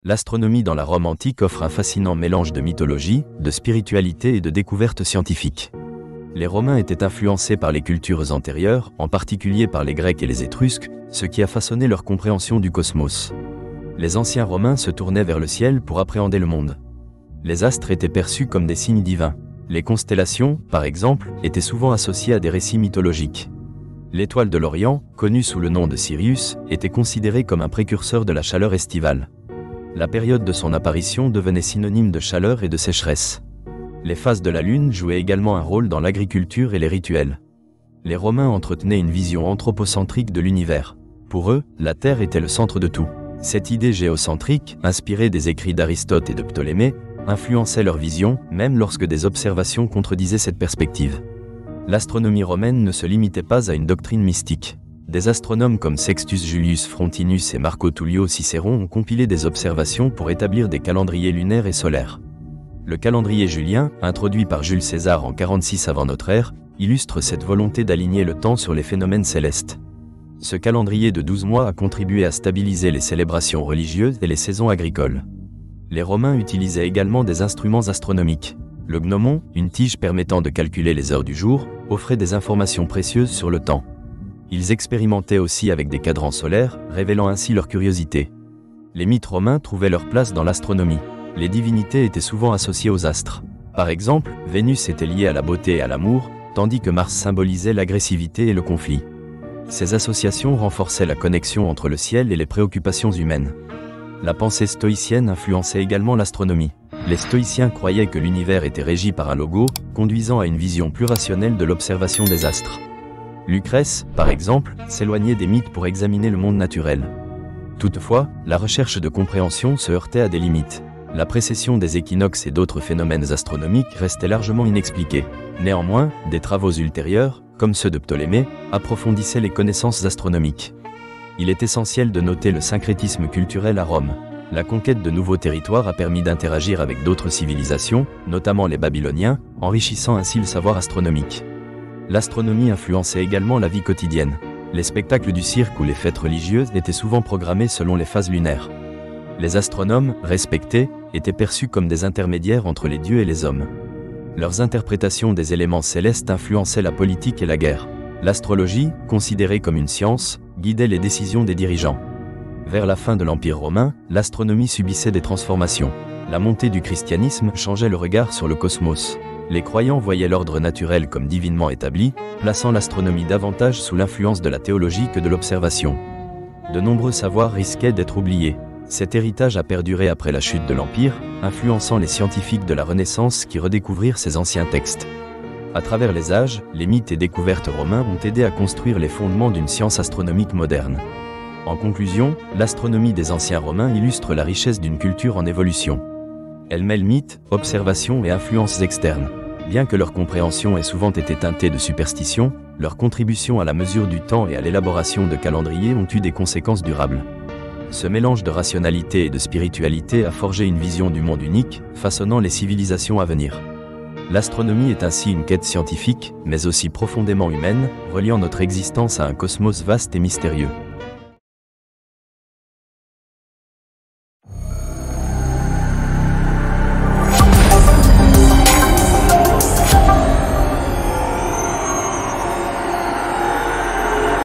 L'astronomie dans la Rome antique offre un fascinant mélange de mythologie, de spiritualité et de découvertes scientifiques. Les Romains étaient influencés par les cultures antérieures, en particulier par les Grecs et les Étrusques, ce qui a façonné leur compréhension du cosmos. Les anciens Romains se tournaient vers le ciel pour appréhender le monde. Les astres étaient perçus comme des signes divins. Les constellations, par exemple, étaient souvent associées à des récits mythologiques. L'étoile de l'Orient, connue sous le nom de Sirius, était considérée comme un précurseur de la chaleur estivale. La période de son apparition devenait synonyme de chaleur et de sécheresse. Les phases de la Lune jouaient également un rôle dans l'agriculture et les rituels. Les Romains entretenaient une vision anthropocentrique de l'univers. Pour eux, la Terre était le centre de tout. Cette idée géocentrique, inspirée des écrits d'Aristote et de Ptolémée, influençait leur vision, même lorsque des observations contredisaient cette perspective. L'astronomie romaine ne se limitait pas à une doctrine mystique. Des astronomes comme Sextus Julius Frontinus et Marco Tullio Cicéron ont compilé des observations pour établir des calendriers lunaires et solaires. Le calendrier julien, introduit par Jules César en 46 avant notre ère, illustre cette volonté d'aligner le temps sur les phénomènes célestes. Ce calendrier de 12 mois a contribué à stabiliser les célébrations religieuses et les saisons agricoles. Les Romains utilisaient également des instruments astronomiques. Le gnomon, une tige permettant de calculer les heures du jour, offrait des informations précieuses sur le temps. Ils expérimentaient aussi avec des cadrans solaires, révélant ainsi leur curiosité. Les mythes romains trouvaient leur place dans l'astronomie. Les divinités étaient souvent associées aux astres. Par exemple, Vénus était liée à la beauté et à l'amour, tandis que Mars symbolisait l'agressivité et le conflit. Ces associations renforçaient la connexion entre le ciel et les préoccupations humaines. La pensée stoïcienne influençait également l'astronomie. Les stoïciens croyaient que l'univers était régi par un logo, conduisant à une vision plus rationnelle de l'observation des astres. Lucrèce, par exemple, s'éloignait des mythes pour examiner le monde naturel. Toutefois, la recherche de compréhension se heurtait à des limites. La précession des équinoxes et d'autres phénomènes astronomiques restait largement inexpliquée. Néanmoins, des travaux ultérieurs, comme ceux de Ptolémée, approfondissaient les connaissances astronomiques. Il est essentiel de noter le syncrétisme culturel à Rome. La conquête de nouveaux territoires a permis d'interagir avec d'autres civilisations, notamment les Babyloniens, enrichissant ainsi le savoir astronomique. L'astronomie influençait également la vie quotidienne. Les spectacles du cirque ou les fêtes religieuses étaient souvent programmés selon les phases lunaires. Les astronomes, respectés, étaient perçus comme des intermédiaires entre les dieux et les hommes. Leurs interprétations des éléments célestes influençaient la politique et la guerre. L'astrologie, considérée comme une science, guidait les décisions des dirigeants. Vers la fin de l'Empire romain, l'astronomie subissait des transformations. La montée du christianisme changeait le regard sur le cosmos. Les croyants voyaient l'ordre naturel comme divinement établi, plaçant l'astronomie davantage sous l'influence de la théologie que de l'observation. De nombreux savoirs risquaient d'être oubliés. Cet héritage a perduré après la chute de l'Empire, influençant les scientifiques de la Renaissance qui redécouvrirent ces anciens textes. À travers les âges, les mythes et découvertes romains ont aidé à construire les fondements d'une science astronomique moderne. En conclusion, l'astronomie des anciens Romains illustre la richesse d'une culture en évolution. Elle mêle mythes, observations et influences externes. Bien que leur compréhension ait souvent été teintée de superstition, leur contribution à la mesure du temps et à l'élaboration de calendriers ont eu des conséquences durables. Ce mélange de rationalité et de spiritualité a forgé une vision du monde unique, façonnant les civilisations à venir. L'astronomie est ainsi une quête scientifique, mais aussi profondément humaine, reliant notre existence à un cosmos vaste et mystérieux.